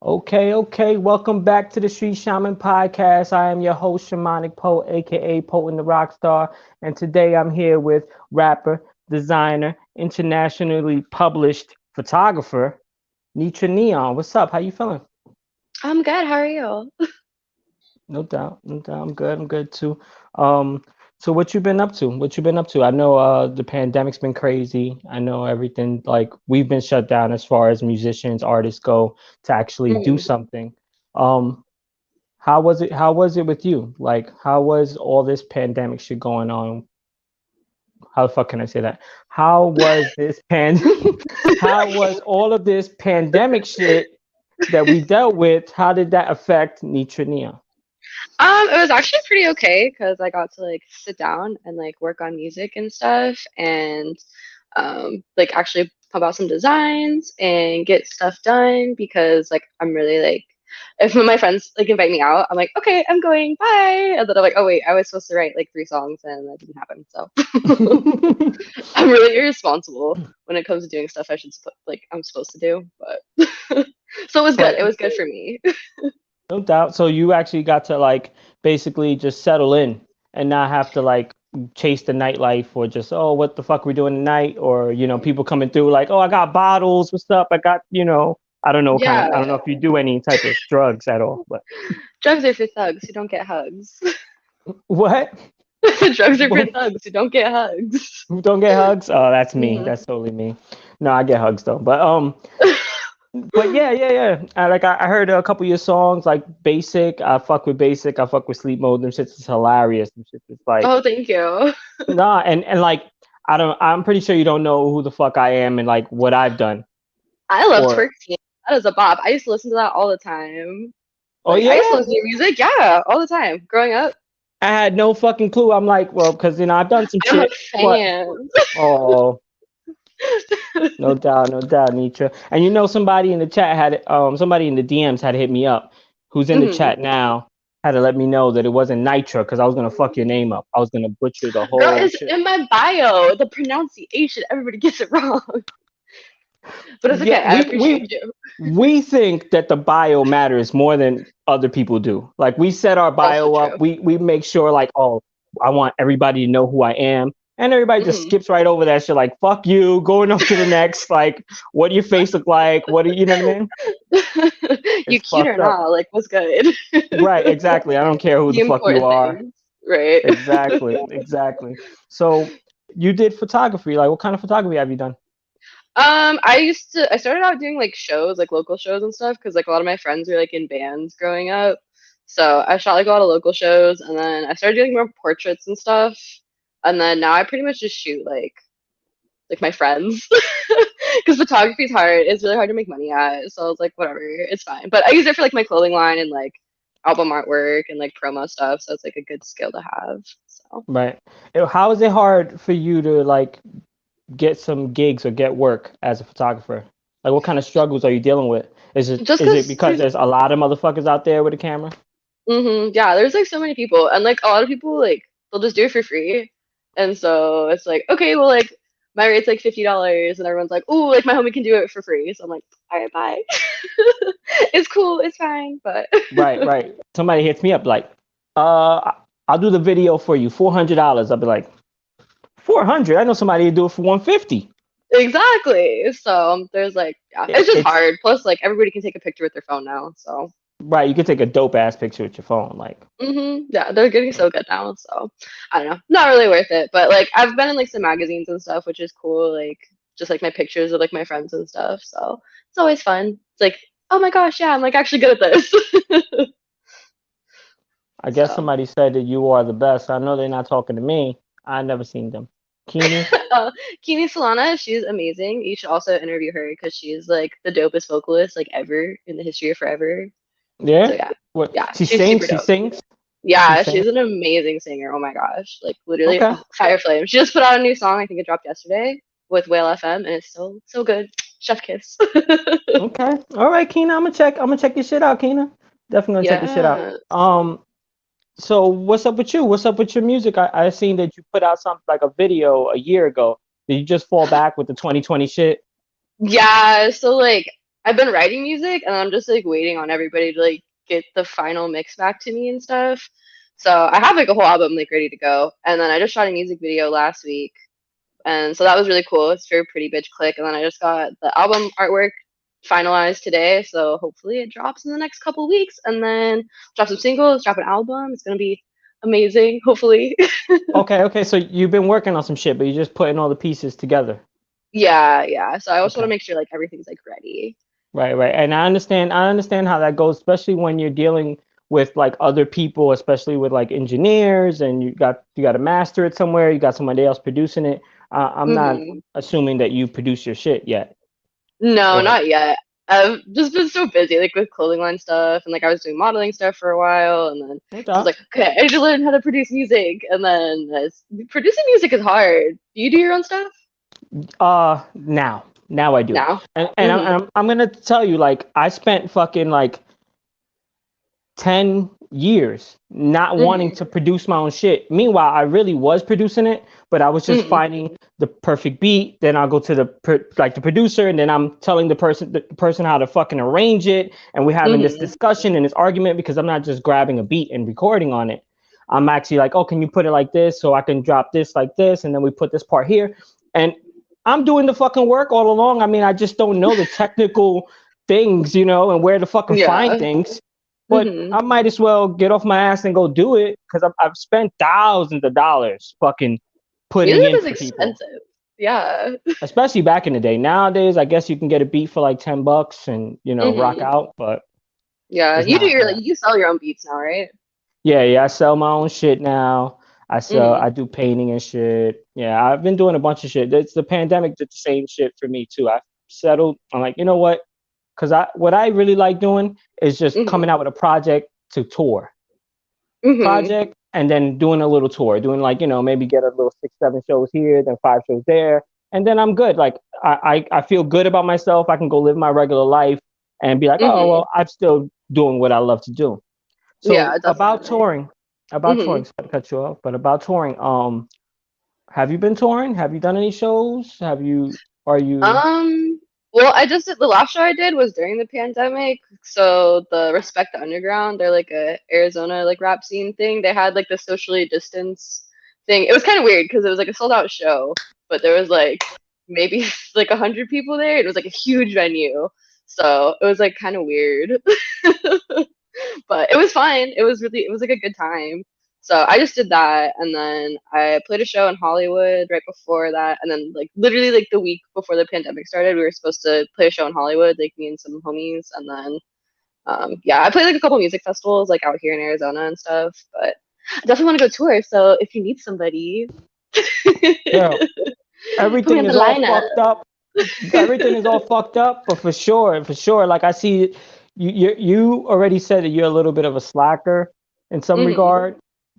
Okay. Welcome back to the Street Shaman Podcast. I am your host, Shamanic Poe, aka Poe the Rockstar, and today I'm here with rapper, designer, internationally published photographer, Nitrah Neon. What's up? How you feeling? I'm good. How are you? No doubt. I'm good too. Um, so what you been up to? What you been up to? I know the pandemic's been crazy. I know everything like we've been shut down as far as musicians, artists go to actually do Mm. something. Um, How was it with you? Like, how was all this pandemic shit going on? How the fuck can I say that? How was this pan how was all of this pandemic shit that we dealt with? How did that affect Nitrania? It was actually pretty okay because I got to like sit down and like work on music and stuff and like actually pump out some designs and get stuff done because like I'm really like if my friends like invite me out, I'm like, okay, I'm going, bye. And then I'm like, oh wait, I was supposed to write like three songs and that didn't happen. So I'm really irresponsible when it comes to doing stuff I should like I'm supposed to do. But so it was good. But It was good for me. no doubt. So you actually got to like basically just settle in and not have to like chase the nightlife or just what the fuck we doing tonight or people coming through like I got bottles, what's up, I got I don't know what kind of, I don't know Yeah. if you do any type of drugs at all, but Drugs are for thugs who don't get hugs. what? Drugs are for thugs who don't get hugs. Who don't get hugs? Oh, that's me. Hmm. That's totally me. No, I get hugs though. But yeah. I heard a couple of your songs, like Basic. I fuck with Basic. I fuck with Sleep Mode. Them shits is hilarious. Them shits is like Oh, thank you. nah, and like I don't. I'm pretty sure you don't know who the fuck I am and like what I've done. I love Or Twerk Team. That is a bop. I used to listen to that all the time. oh Like I used to yeah, listen to your music, yeah, all the time growing up. I had no fucking clue. I'm like, well, because I've done some I'm a shit, but fan. oh. No doubt, Nitra. And somebody in the chat somebody in the DMs had hit me up, who's in the Hmm. chat now, had to let me know that it wasn't Nitra because I was gonna fuck your name up. I was gonna butcher the Girl, whole it's shit. in my bio. The pronunciation, everybody gets it wrong. But it's okay. Yeah, I we appreciate we you. we think that the bio matters more than other people do. Like we set our Also bio up, true. we make sure like, oh, I want everybody to know who I am. And everybody just Hmm. skips right over that shit, like fuck you, going on to the next, like, what do your face look like? What do you know what I mean? You It's cute or fucked up. not? Like, what's good? Right, exactly. I don't care who The the fuck you important are. things, right? Exactly. So you did photography. Like, what kind of photography have you done? I started out doing like shows, like local shows and stuff, because like a lot of my friends were like in bands growing up. So I shot like a lot of local shows, and then I started doing more portraits and stuff. And then now I pretty much just shoot like my friends, because photography is hard. It's really hard to make money at. So I was like, whatever, it's fine. But I use it for like my clothing line and like album artwork and like promo stuff. So it's like a good skill to have. So Right. How is it hard for you to like get some gigs or get work as a photographer? Like, what kind of struggles are you dealing with? Is it just is it because because there's there's a lot of motherfuckers out there with a camera? yeah, there's like so many people, and like a lot of people like they'll just do it for free, and so it's like okay, well like my rate's like $50, and everyone's like, oh, like my homie can do it for free, so I'm like, all right, bye. It's cool, it's fine, but Right. Somebody hits me up like, I'll do the video for you, $400. I'll be like, 400? I know somebody to do it for 150. exactly. So there's like yeah, it's just It's hard. Plus like everybody can take a picture with their phone now, so right. You can take a dope ass picture with your phone, like. yeah, they're getting so good now. So I don't know, not really worth it, but like I've been in like some magazines and stuff, which is cool. Like just like my pictures of like my friends and stuff. So it's always fun. It's like oh my gosh, yeah, I'm like actually good at this. I guess So somebody said that you are the best. I know they're not talking to me. I never seen them. Keeney? uh, Kini Solana, she's amazing. You should also interview her because she's like the dopest vocalist like ever in the history of forever. So Yeah? yeah, What? yeah, She she's super sings? She dope. sings? She Yeah, sings? she's an amazing singer. Oh my gosh. Like literally Okay. fire flame. She just put out a new song, I think it dropped yesterday with Whale FM and it's so good. Chef kiss. Okay. All right, Keena. I'm gonna check your shit out, Keena. Definitely gonna check your shit out. Yeah. So what's up with you? What's up with your music? I seen that you put out something like a video a year ago. Did you just fall back with the 2020 shit? Yeah, so like I've been writing music, and I'm just like waiting on everybody to like get the final mix back to me and stuff. So I have like a whole album like ready to go, and then I just shot a music video last week, and so that was really cool. It's very pretty bitch click, and then I just got the album artwork finalized today, so hopefully it drops in the next couple weeks, and then drop some singles, drop an album. It's gonna be amazing, hopefully. Okay. So you've been working on some shit, but you're just putting all the pieces together. Yeah. So I also want Okay. to make sure like everything's like ready. Right. And I understand how that goes, especially when you're dealing with like other people, especially with like engineers, and you got to master it somewhere. You got somebody else producing it. I'm not Hmm. assuming that you produce your shit yet, No, or not yet. I've just been so busy, like with clothing line stuff, and like I was doing modeling stuff for a while, and then no I was doubt. like, okay, I need to learn how to produce music, and then producing music is hard. Do you do your own stuff Now I do, now? and I'm, Hmm. I'm I'm gonna tell you, like, I spent fucking like 10 years not wanting Hmm. to produce my own shit. Meanwhile, I really was producing it, but I was just Hmm. finding the perfect beat. Then I'll go to the producer, and then I'm telling the person how to fucking arrange it. And we're having this Hmm. discussion and this argument because I'm not just grabbing a beat and recording on it. I'm actually like, oh, can you put it like this so I can drop this like this, and then we put this part here. And I'm doing the fucking work all along. I mean, I just don't know the technical things, and where to fucking find Yeah. things. But Hmm. I might as well get off my ass and go do it because I've spent thousands of dollars fucking putting Music in is for people, expensive. Yeah. especially back in the day. Nowadays, I guess you can get a beat for like $10 and rock Hmm. out, but Yeah. it's You do not your like that. you sell your own beats now, right? Yeah. I sell my own shit now. Hmm. I do painting and shit. Yeah, I've been doing a bunch of shit. It's the pandemic did the same shit for me too. I settled. I'm like, you know what? Because what I really like doing is just Hmm. coming out with a project to tour. Hmm. Project and then doing a little tour, doing like, maybe get a little 6, 7 shows here, then 5 shows there. And then I'm good. Like I feel good about myself. I can go live my regular life and be like, oh, Hmm. well, I'm still doing what I love to do. Yeah, So definitely. about Hmm. touring, sorry to cut you off, but about touring, have you been touring? Have you done any shows? Are you, Um, well, I just did the last show I did was during the pandemic. So the Respect the Underground, they're like a Arizona like rap scene thing. They had like the socially distance thing. It was kind of weird because it was like a sold out show, but there was like maybe like 100 people there. It was like a huge venue. So it was like kind of weird. But it was fine. It was like a good time. So I just did that, and then I played a show in Hollywood right before that, and then like literally like the week before the pandemic started, we were supposed to play a show in Hollywood, like me and some homies, and then yeah, I played like a couple music festivals like out here in Arizona and stuff, but I definitely want to go tour. So if you need somebody, girl, put me everything on the is all lineup. fucked up. Everything is all fucked up, but for sure, like I see you already said that you're a little bit of a slacker in some Hmm. regard,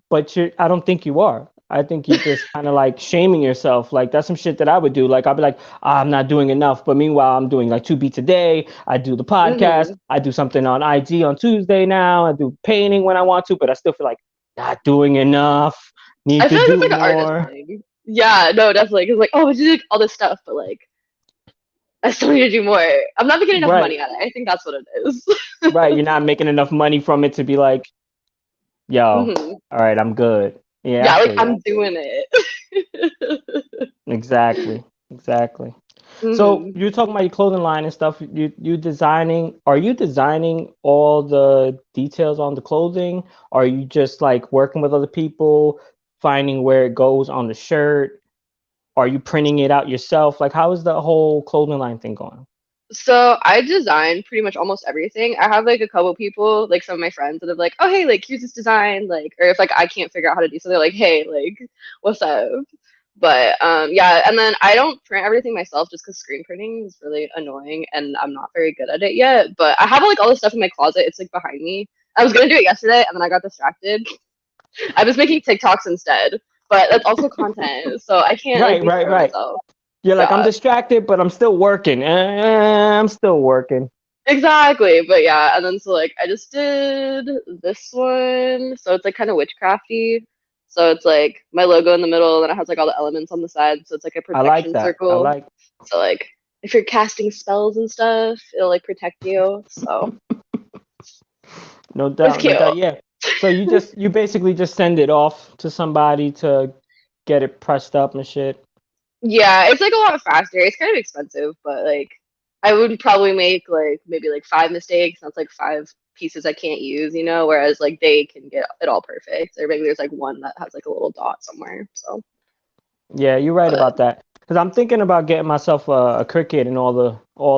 but I don't think you are. I think you're just kind of like shaming yourself. Like that's some shit that I would do. Like I'd be like, I'm not doing enough, but meanwhile I'm doing like 2 beats a day. I do the podcast. Hmm. I do something on IG on Tuesday now. I do painting when I want to, but I still feel like not doing enough. Need I to feel like it's do like an artist more. thing. Yeah, no, definitely. Because like, oh, we do like all this stuff, but like, I still need to do more. I'm not making enough Right, money at it. I think that's what it is. right. You're not making enough money from it to be like, yo, Hmm. all right, I'm good. Yeah, I Yeah, like feel you. I'm doing it. Exactly. Exactly. So Hmm. you're talking about your clothing line and stuff. You designing? Are you designing all the details on the clothing? Are you just like working with other people, finding where it goes on the shirt? Are you printing it out yourself? Like, how is the whole clothing line thing going? So I design pretty much almost everything. I have like a couple people, like some of my friends that are like, oh hey, like here's this design, like, or if like I can't figure out how to do something, they're like, hey, like, what's up? But yeah, and then I don't print everything myself just because screen printing is really annoying and I'm not very good at it yet. But I have like all this stuff in my closet. It's like behind me. I was gonna do it yesterday and then I got distracted. I was making TikToks instead, but that's also content, so I can't like Right, be right, hard on right. myself. You're like, I'm Yeah, distracted, but I'm still working. I'm still working. exactly. But yeah, and then so like I just did this one, so it's like kind of witchcrafty. So it's like my logo in the middle, and then it has like all the elements on the side. So it's like a I like protection that. I circle. like. So like if you're casting spells and stuff, it'll like protect you. So No it's doubt, no cute. doubt. Yeah. So you basically just send it off to somebody to get it pressed up and shit. Yeah, it's like a lot faster. It's kind of expensive, but like I would probably make like maybe like 5 mistakes. That's like 5 pieces I can't use, you know, whereas like they can get it all perfect. Or maybe there's like one that has like a little dot somewhere. So, Yeah, you're right but about that. Because I'm thinking about getting myself a Cricut and all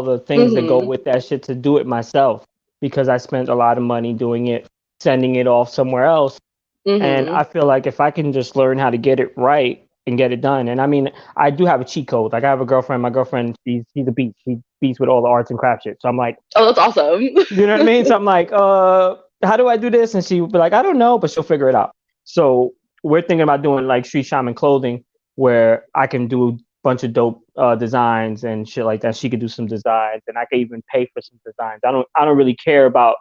the things that go hmm with that shit to do it myself. Because I spent a lot of money doing it, sending it off somewhere else. And hmm I feel like if I can just learn how to get it right and get it done. And I mean, I do have a cheat code. Like I have a girlfriend. My girlfriend, she's a beast. She beats with all the arts and crafts shit. So I'm like, Oh, that's awesome. you know what I mean? So I'm like, how do I do this? And she would be like, I don't know, but she'll figure it out. So we're thinking about doing like street shaman clothing where I can do a bunch of dope designs and shit like that. She could do some designs and I could even pay for some designs. I don't really care about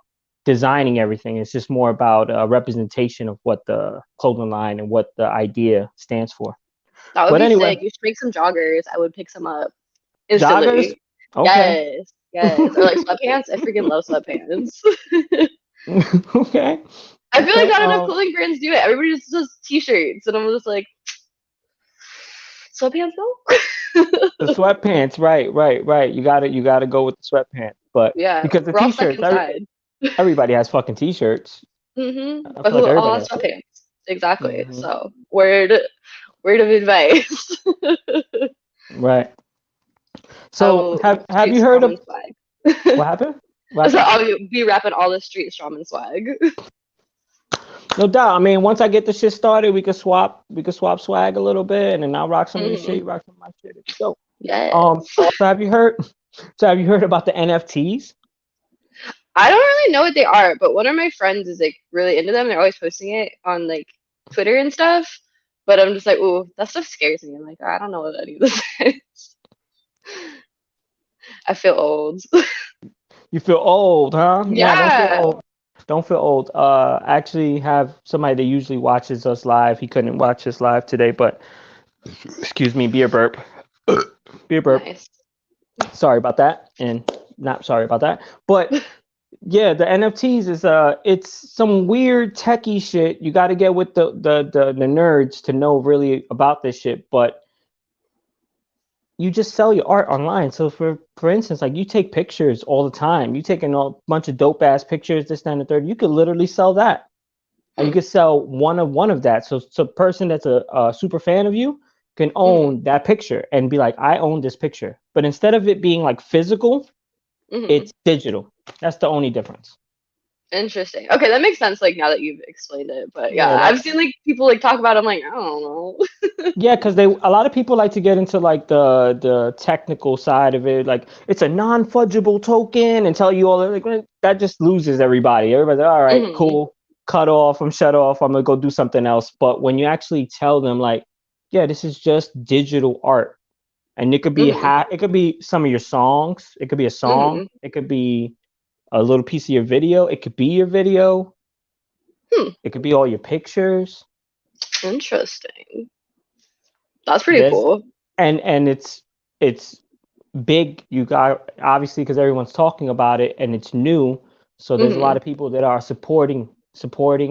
designing everything. It's just more about representation of what the clothing line and what the idea stands for. That would But be anyway, sick. You should make some joggers. I would pick some up joggers. instantly. Okay. Yes, yes. Or like sweatpants. I freaking love sweatpants. Okay. I feel like Okay. not enough clothing brands do it. Everybody just does t-shirts, and I'm just like, sweatpants though. The sweatpants, right. You gotta go with the sweatpants. But Yeah, because the we're all stuck t-shirts, inside. everybody has fucking t-shirts. I But feel like who all everybody has has. sweatpants? Exactly. Hmm. So word of advice. Right. I So will have street you heard shaman of swag. what happened? What So happened? I'll be rapping all the street shaman swag. No doubt. I mean, once I get the shit started, we could swap swag a little bit, and then I'll rock some of your shit, hmm you rock some of my shit. It'd be dope. Yes. So have you heard? So have you heard about the NFTs? I don't really know what they are, but one of my friends is like really into them. They're always posting it on like Twitter and stuff. But I'm just like, ooh, that stuff scares me. I'm like, I don't know what any of this is. I feel old. You feel old, huh? Nah, don't feel Yeah. old. Don't feel old. I actually have somebody that usually watches us live. He couldn't watch us live today, but excuse me, beer burp. Beer burp. Nice. Sorry about that. And not sorry about that. But yeah, the NFTs is it's some weird techie shit. You gotta get with the nerds to know really about this shit, but you just sell your art online. So for instance, like you take pictures all the time. You taking a bunch of dope ass pictures, this, that, and the third. You could literally sell that, and you Hmm. could sell one of that. So a person that's a super fan of you can hmm own that picture and be like, I own this picture. But instead of it being like physical, hmm it's digital. That's the only difference. Interesting. Okay, that makes sense. Like now that you've explained it, but yeah, Yeah, I've that seen like people like talk about. It, I'm like, I don't know. yeah, because they a lot of people like to get into like the technical side of it, like it's a non-fungible token and tell you all that like that just loses everybody. Everybody's like, all right, hmm cool, cut off, I'm shut off, I'm gonna go do something else. But when you actually tell them like, yeah, this is just digital art, and it could be hmm it could be some of your songs, it could be a song, hmm it could be a little piece of your video, it could be your video, Hmm. it could be all your pictures. Interesting. That's pretty There's cool. and it's big. You got obviously because everyone's talking about it and it's new, so there's a lot hmm of people that are supporting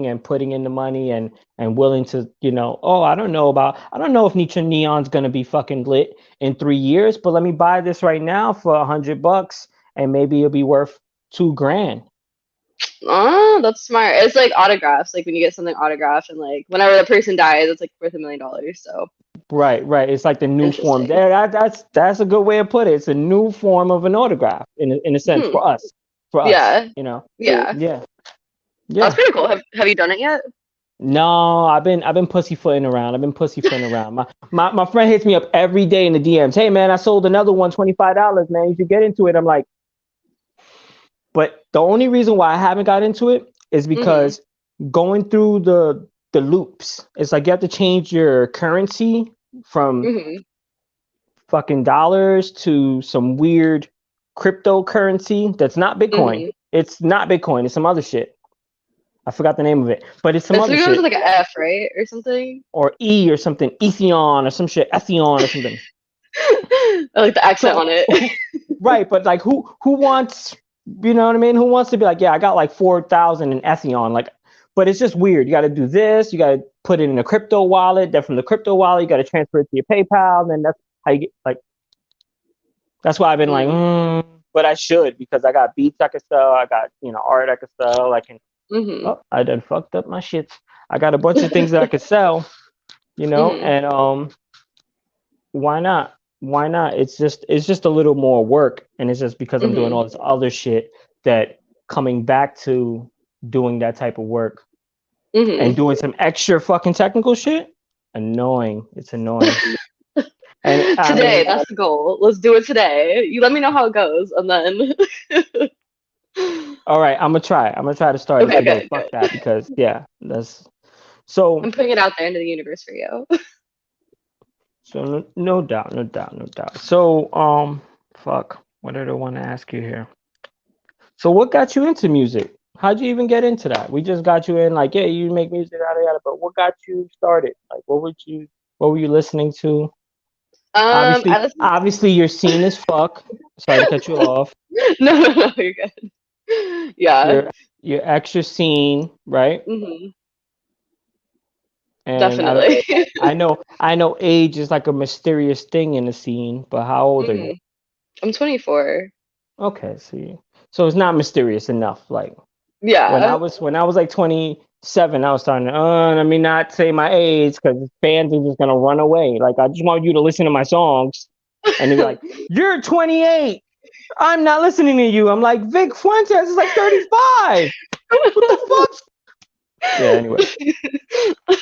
and putting in the money and willing to, oh, I don't know if Nitrah Neon's gonna be fucking lit in 3 years, but let me buy this right now for $100 and maybe it'll be worth 2 grand. Oh, that's smart. It's like autographs. Like when you get something autographed, and like whenever the person dies, it's like worth $1 million. So Right. It's like the new form. interesting. There, that's a good way to put it. It's a new form of an autograph in a sense Hmm. for us. For us, Yeah. you know. Yeah. Yeah. That's Yeah. pretty cool. Have you done it yet? No, I've been pussyfooting around. I've been pussyfooting around. My friend hits me up every day in the DMs. Hey man, I sold another one, $25, man. You should get into it. I'm like, but the only reason why I haven't got into it is hmm because going through the loops, it's like you have to change your currency from hmm fucking dollars to some weird cryptocurrency that's not Bitcoin. hmm It's not Bitcoin. It's some other shit. I forgot the name of it, but it's some It's other begins with shit like an F, right, or something. or E or something, Ethion or some shit, Ethion or something. I like the accent So on it. right, but like who wants, you know what I mean? Who wants to be like, yeah, I got like 4,000 in Ethion, like, but it's just weird. You got to do this. You got to put it in a crypto wallet. Then from the crypto wallet, you got to transfer it to your PayPal. And then that's how you get like. That's why I've been like, Mm. but I should because I got beats I could sell. I got art I could sell. I can. Mhm. Oh, I done fucked up my shit. I got a bunch of things that I could sell. Mhm. And why not? Why not? It's just a little more work, and it's just because I'm doing Mhm. all this other shit that coming back to doing that type of work and Mhm. doing some extra fucking technical shit. Annoying. It's annoying. And I Today, mean, that's the goal. Let's do it today. You let me know how it goes, and then. all right, I'm gonna try. I'm gonna try to start it Okay, today. good, Fuck that good. because yeah, that's I'm so putting it out there into the universe for you. so no doubt, no doubt, no doubt. So fuck. What did I want to ask you here? So what got you into music? How'd you even get into that? We just got you in like, yeah, you make music, yada yada. But what got you started? Like, what were you listening to? I listen. Obviously, you're seen as fuck. Sorry to cut you off. No, you're good. Yeah. You're you're extra seen, right? Mhm. And Definitely. I know age is like a mysterious thing in the scene, but how old are you? Mhm. I'm 24. Okay, see. So it's not mysterious enough. Like Yeah. when I was like 27, I was starting to let me not say my age because fans are just gonna run away. Like I just want you to listen to my songs and they'd be like, "You're 28. I'm not listening to you." I'm like, Vic Fuentes is like 35. What the fuck? Yeah, anyway.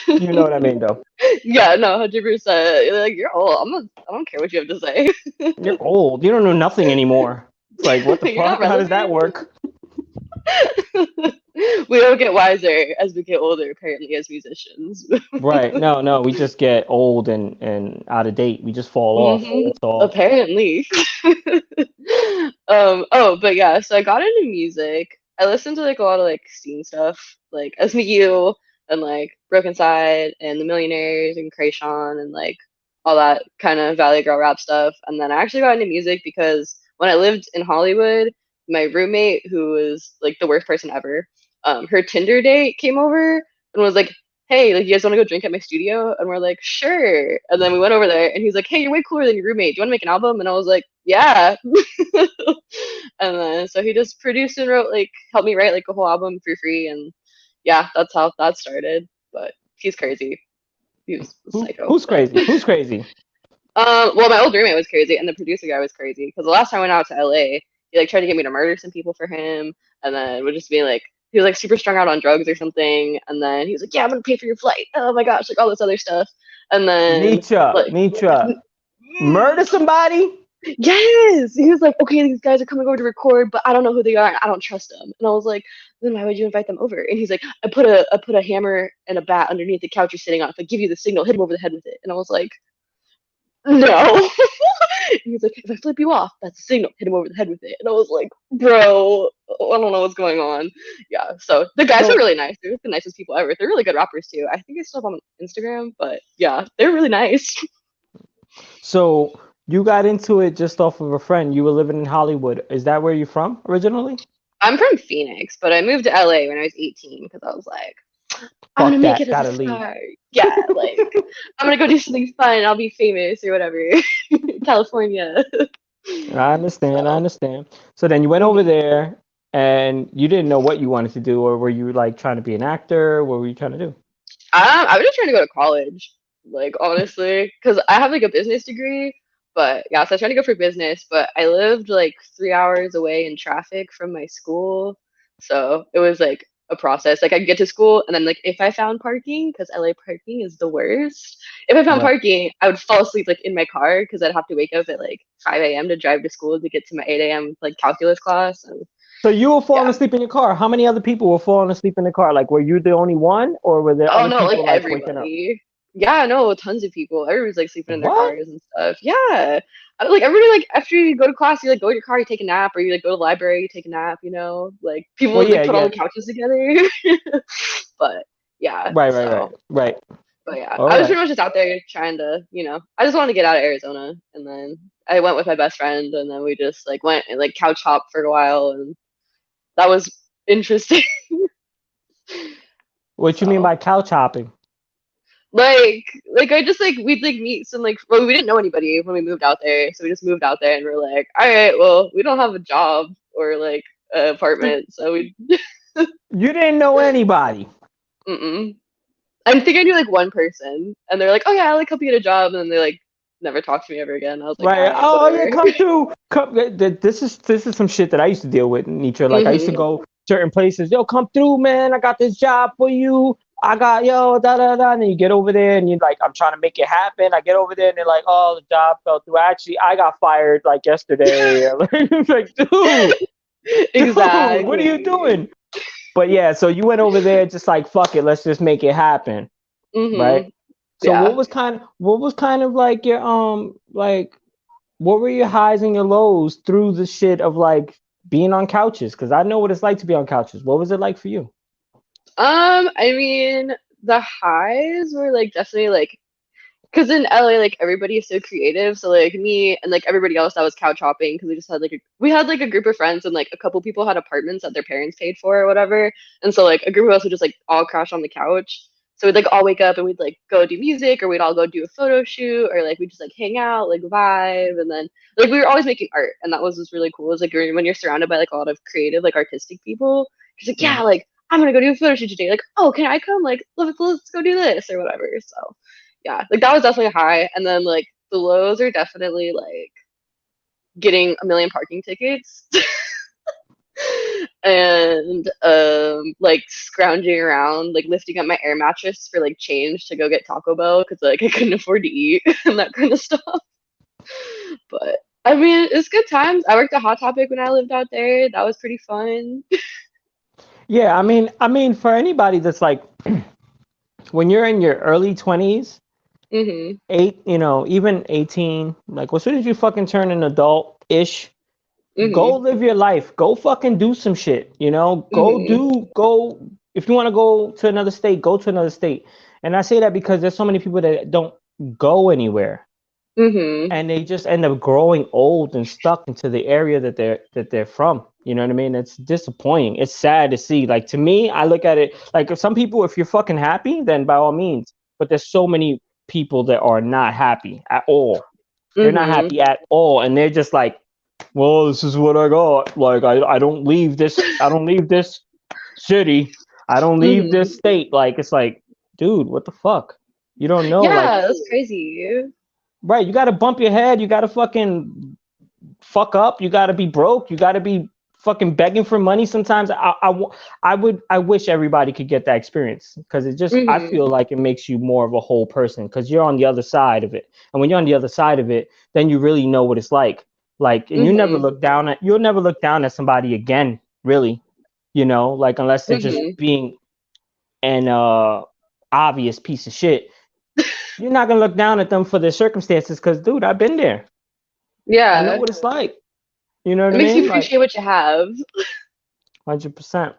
You know what I mean though. Yeah, no, 100%. Like, you're old. I don't care what you have to say. You're old. You don't know nothing anymore. It's like, what the You're not fuck? How does that relevant. work? We don't get wiser as we get older, apparently, as musicians. Right. No, no, we just get old and out of date. We just fall off. Hmm. That's all. Apparently. Oh, but yeah, so I got into music. I listened to like a lot of like scene stuff, like SMU and like Broken Side and The Millionaires and Krayshawn and like all that kind of Valley Girl rap stuff. And then I actually got into music because when I lived in Hollywood, my roommate, who was like the worst person ever, her Tinder date came over and was like, hey, like, you guys want to go drink at my studio? And we're like, sure. And then we went over there, and he's like, hey, you're way cooler than your roommate. Do you want to make an album? And I was like, yeah. And then so he just produced and wrote, like, helped me write like a whole album for free, and yeah, that's how that started. But he's crazy. He was a psycho. Who's But crazy? Who's crazy? well, my old roommate was crazy, and the producer guy was crazy because the last time I went out to LA, he like tried to get me to murder some people for him, and then would just be like, he was like super strung out on drugs or something, and then he was like, yeah, I'm gonna pay for your flight. Oh my gosh, like all this other stuff, and then like, Nitra. Murder somebody? yes, he was like, okay, these guys are coming over to record, but I don't know who they are, and I don't trust them. And I was like, then why would you invite them over? And he's like, I put a hammer and a bat underneath the couch you're sitting on. If I give you the signal, hit him over the head with it. And I was like, no. He was like, if I flip you off, that's a signal. Hit him over the head with it. And I was like, bro, I don't know what's going on. Yeah. So the guys were So really nice. They're the nicest people ever. They're really good rappers too. I think I still have them on Instagram, but yeah, they're really nice. so you got into it just off of a friend. You were living in Hollywood. Is that where you're from originally? I'm from Phoenix, but I moved to LA when I was 18 because I was like, I'm gonna Fuck make it that. as a Gotta leave. star. Yeah, like I'm gonna go do something fun. I'll be famous or whatever. California. I understand. I So. understand. So then you went over Mhm. there and you didn't know what you wanted to do, or were you like trying to be an actor? What were you trying to do? I was just trying to go to college, like honestly, because I have like a business degree. But yeah, so I was trying to go for business, but I lived like 3 hours away in traffic from my school, so it was like a process. Like I'd get to school, and then like if I found parking, because LA parking is the worst. If I found Right. parking, I would fall asleep like in my car because I'd have to wake up at like 5 a.m. to drive to school to get to my 8 a.m. like calculus class. And So you were falling yeah. asleep in your car. How many other people were falling asleep in the car? Like, were you the only one, or were there Oh other no, like people like waking up? everybody. Yeah, no, tons of people. Everybody's like sleeping in their What? cars and stuff. Yeah. Like everybody like after you go to class, you like go to your car, you take a nap, or you like go to the library, you take a nap, you know? Like people Well, would yeah, like put all yeah. the couches together. But yeah, Right, right, right, so right. But yeah, All I was right. pretty much just out there trying to, I just wanted to get out of Arizona, and then I went with my best friend, and then we just like went and like couch hopped for a while, and that was interesting. What you mean So by couch hopping? like I just like we'd like meet some like well we didn't know anybody when we moved out there, so we just moved out there and we're like, all right, well we don't have a job or like an apartment, so we You didn't know anybody. mm-mm. I think I knew like one person, and they're like, oh yeah, I'll like help you get a job, and then they like never talked to me ever again. I was like, all Right. right, Oh yeah, whatever. come through. Come. This is some shit that I used to deal with, Nitrah. Like I used to hmm go certain places. Yo, come through, man. I got this job for you. I got yo da da da. And then you get over there and you're like, I'm trying to make it happen. I get over there and they're like, oh, the job fell through. Actually, I got fired like yesterday. It's like, dude, what are you Exactly. doing? But yeah, so you went over there just like fuck it, let's just make it happen, right? hmm So Yeah. what was kind of like your like what were your highs and your lows through the shit of like being on couches? Because I know what it's like to be on couches. What was it like for you? I mean, the highs were like definitely like because in LA, like everybody is so creative. So like me and like everybody else that was couch hopping because we just had like we had like a group of friends and like a couple people had apartments that their parents paid for or whatever. And so like a group of us would just like all crash on the couch. So we'd like all wake up and we'd like go do music or we'd all go do a photo shoot or like we'd just like hang out, like vibe. And then like we were always making art and that was just really cool. It's like when you're surrounded by like a lot of creative, like artistic people, just like, Mm. yeah, like I'm gonna go do a photo shoot today. Like, oh, can I come? Like, let's go do this or whatever. So yeah, like that was definitely a high. And then like the lows are definitely like getting a million parking tickets and like scrounging around, like lifting up my air mattress for like change to go get Taco Bell because like I couldn't afford to eat and that kind of stuff. But I mean, it's good times. I worked at Hot Topic when I lived out there. That was pretty fun. Yeah, I mean, for anybody that's like, when you're in your early 20s, hmm even 18, like as soon as you fucking turn an adult ish, go hmm live your life. Go fucking do some shit. hmm Go. If you want to go to another state, go to another state. And I say that because there's so many people that don't go anywhere, hmm and they just end up growing old and stuck into the area that they're from. You know what I mean? It's disappointing. It's sad to see. Like to me, I look at it like if some people, if you're fucking happy, then by all means. But there's so many people that are not happy at all. They're not hmm happy at all, and they're just like, well, this is what I got. Like I don't leave this city. I don't leave this hmm state. Like it's like, dude, what the fuck? You don't know, like, Yeah, that's crazy. right, you gotta bump your head, you gotta fucking fuck up, you gotta be broke, you gotta be fucking begging for money sometimes. I wish everybody could get that experience because I hmm feel like it makes you more of a whole person because you're on the other side of it. And when you're on the other side of it, then you really know what it's like. Like, and hmm you'll never look down at somebody again, really, like unless they're just hmm being an obvious piece of shit. You're not gonna look down at them for their circumstances because, dude, I've been there. I know Yeah. what it's like. You know what It I makes you mean? Like, appreciate what you have. 100%,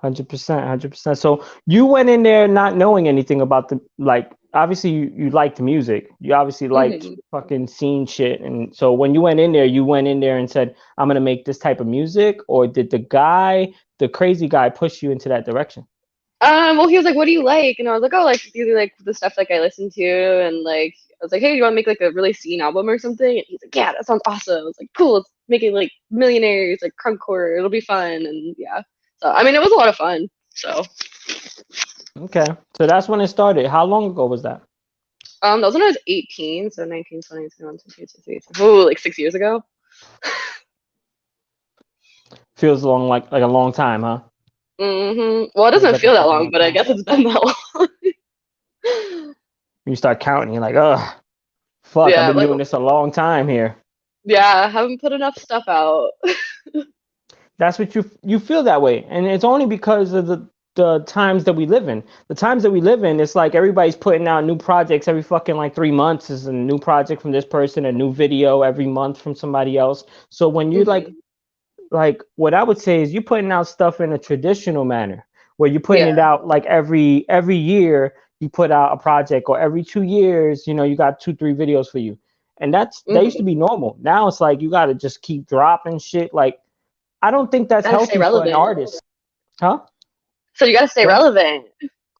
100%, 100%. So you went in there not knowing anything about the like. Obviously, you liked the music. You obviously liked hmm fucking scene shit. And so when you went in there and said, "I'm gonna make this type of music," or did the crazy guy, push you into that direction? Well, he was like, "What do you like?" And I was like, "Oh, like these are like the stuff like I listen to," and like I was like, "Hey, do you want to make like a really scene album or something?" And he's like, "Yeah, that sounds awesome." I was like, "Cool, let's make it like millionaires, like crunkcore. It'll be fun." And yeah, so I mean, it was a lot of fun. So Okay, so that's when it started. How long ago was that? that was when I was 18, so 19, 20, 21, 22, 23, oh, like 6 years ago. Feels long, like a long time, huh? Well, it Feels doesn't like a feel that fucking long, long but I time. guess it's been that long. You start counting, you're like, ugh, fuck, I've Yeah, been like doing this a long time here. yeah, I haven't put enough stuff out. That's what you feel that way, and it's only because of the times that we live in. The times that we live in, it's like everybody's putting out new projects every fucking like 3 months. Is a new project from this person, a new video every month from somebody else. So when you hmm like what I would say is you're putting out stuff in a traditional manner where you're putting it Yeah. out like every year. you put out a project, or every 2 years, you got 2-3 videos for you. And that used to Mhm. be normal. Now it's like you got to just keep dropping shit. Like, I don't think that's Gotta stay healthy for an relevant. artist. Huh? So you gotta stay Go ahead. relevant.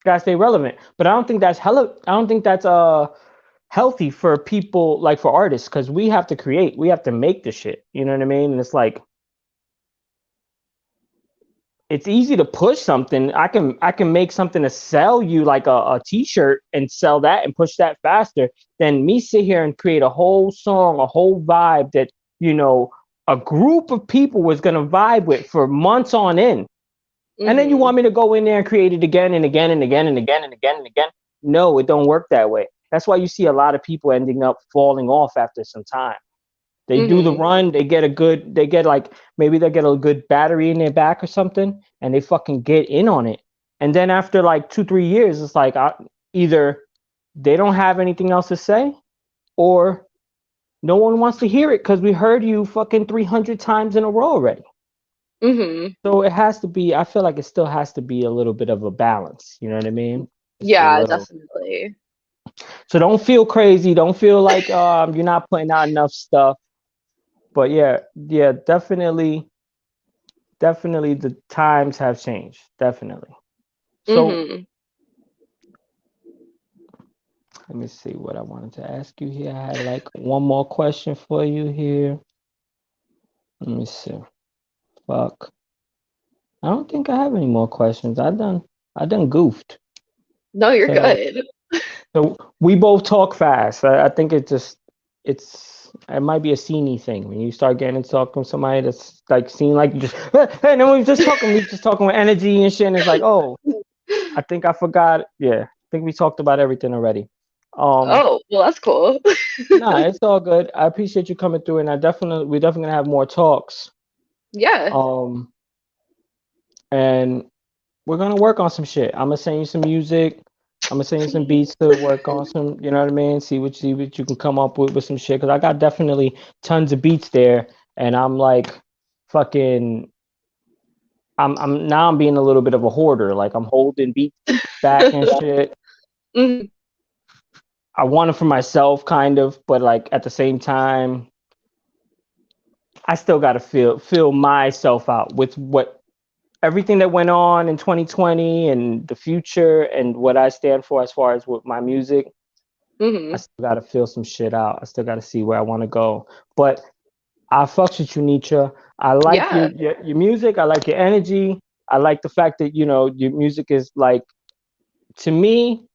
Gotta stay relevant. But I don't think that's healthy for people, like for artists, because we have to create, we have to make the shit. You know what I mean? And it's like, it's easy to push something. I can make something to sell you, like a t-shirt, and sell that and push that faster than me sit here and create a whole song, a whole vibe that, a group of people was gonna vibe with for months on end. And then you Mhm. want me to go in there and create it again and again and again and again and again and again. No, it don't work that way. That's why you see a lot of people ending up falling off after some time. They do the Mhm. run, they get like, maybe they get a good battery in their back or something, and they fucking get in on it. And then after like 2-3 years, it's like, either they don't have anything else to say, or no one wants to hear it because we heard you fucking 300 times in a row already. Mhm. So it has to be, I feel like it still has to be a little bit of a balance. You know what I mean? Just a Yeah, little. definitely. So don't feel crazy. Don't feel like you're not putting out enough stuff. But yeah, yeah, definitely the times have changed. Definitely. So Mhm. let me see what I wanted to ask you here. I had like one more question for you here. Let me see. Fuck. I don't think I have any more questions. I done goofed. No, you're So good. so we both talk fast. I think it might be a sceney thing when you start getting into talking with somebody that's like seen, like you just hey, and then we just talking with energy and shit, and it's like, oh, I think I forgot. Yeah, I think we talked about everything already. Um, Oh, well, that's cool. nah, it's all good. I appreciate you coming through, and we're definitely gonna have more talks. Yeah. Um, and we're gonna work on some shit. I'm gonna send you some music. I'm gonna send you some Please. beats to work on some. You know what I mean? See what you can come up with some shit. Cause I got definitely tons of beats there, and I'm like, fucking. I'm being a little bit of a hoarder. Like, I'm holding beats back and shit. Mhm. I want it for myself, kind of, but like at the same time, I still gotta feel myself out with what everything that went on in 2020 and the future and what I stand for as far as with my music. I Mhm. still gotta feel some shit out. I still gotta see where I want to go. But I fucks with you, Nitrah. I like your, Yeah. your music. I like your energy. I like the fact that your music is like, to me,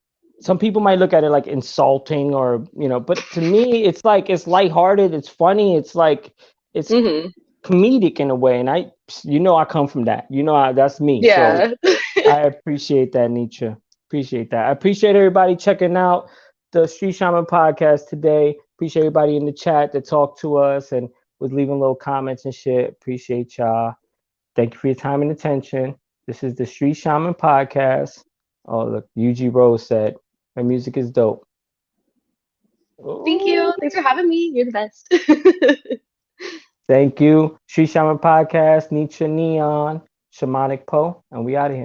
some people might look at it like insulting, or but to me it's like, it's lighthearted, it's funny, it's like, it's Mhm. comedic in a way, and I come from that. That's me. So Yeah. I appreciate that, Nietzsche. Appreciate that. I appreciate everybody checking out the Street Shaman podcast today. Appreciate everybody in the chat that talked to us and was leaving little comments and shit. Appreciate y'all. Thank you for your time and attention. This is the Street Shaman podcast. Oh, look, UG Rose said, my music is dope. Thank Ooh, you. Thanks for having me. You're the best. thank you. Street Shaman podcast, Nitrah Neon, Shamanic Poe, and we out of here.